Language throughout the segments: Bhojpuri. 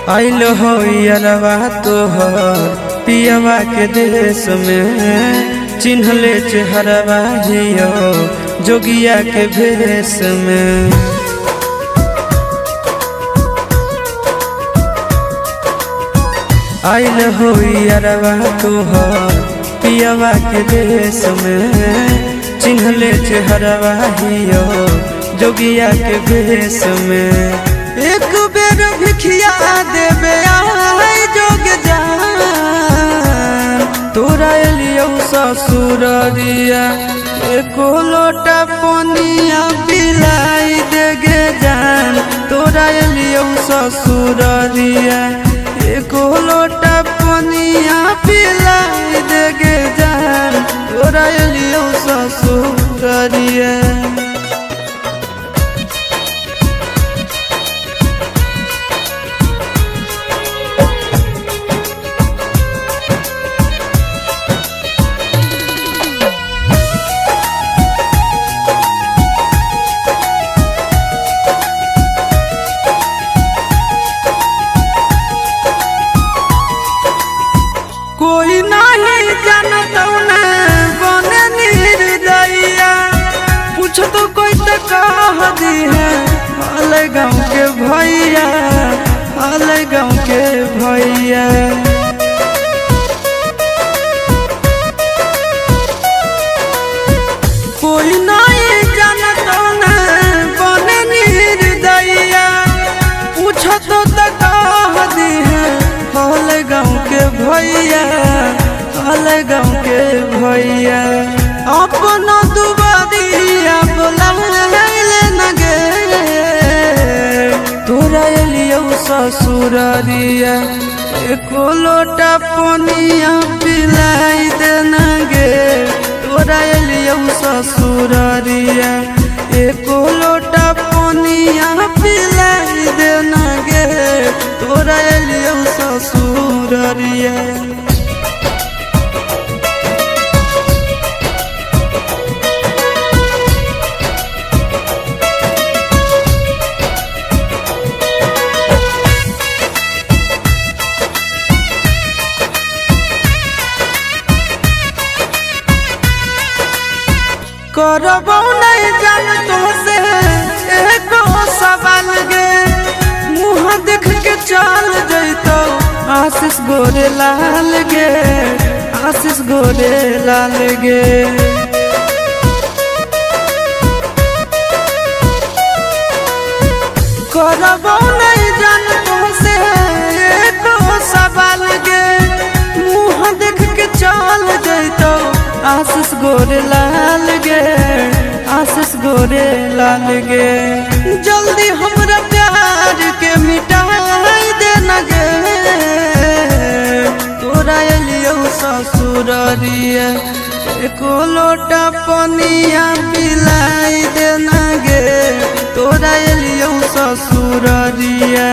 आइल हो यारवा तोहर पियवा के देश में, चिन्हले चेहरवा हियो जोगिया के भेष में। आइल हो यारवा तोहर पियवा के देश में, चिन्हले चेहरवा हियो जोगिया के भेष में। एक बेर भिखिया देवे आई जोग जान, तोरा एलियो ससुररिया एको लोटा पनिया पिलाई देगे जान। तोरा एलियो ससुररिया एको लोटा पनिया पिलाई देगे जान। तोरा एलियो ससुररिया कोई नहीं जानता बने निर्दयिया, पूछो तो कोई तो कह दी है हाल गाँव के भैया, हाल गाँव के भैया। कोई नहीं जानता बने निर्दयिया, पूछो तो कह दी है हाल गाँव के भैया, हाल गाँव के भैया। अपना दुबारिया बोलाले न गे, तोरा एलियो ससुररिया एको लोटा पनिया पिलाई दे न गे। तोरा एलियो ससुररिया एको लोटा पनिया पिलाई दे न गे। तोरा एलियो ससुररिया करबो नहीं जान तो से एको सवाल गे, मुँह देख के चल जैतो आशीष गोरे लाल गे, आशीष गोरे लाल गे। करबो नहीं जान तो से एको सवाल गे, मुँह देख के चल जैतो आशीष गोरे लाल गे, आशीष गोरे लाल गे। जल्दी हमरा प्यार के मिटाई दे न गे। तोरा एलियो ससुररिया एको लोटा पनिया पिलाई दे न गे। तोरा एलियो ससुररिया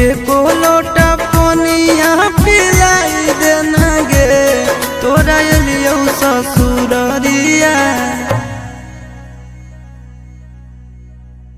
एको लोटा पनिया पिलाई दे न गे। तोरा एलियो ससुर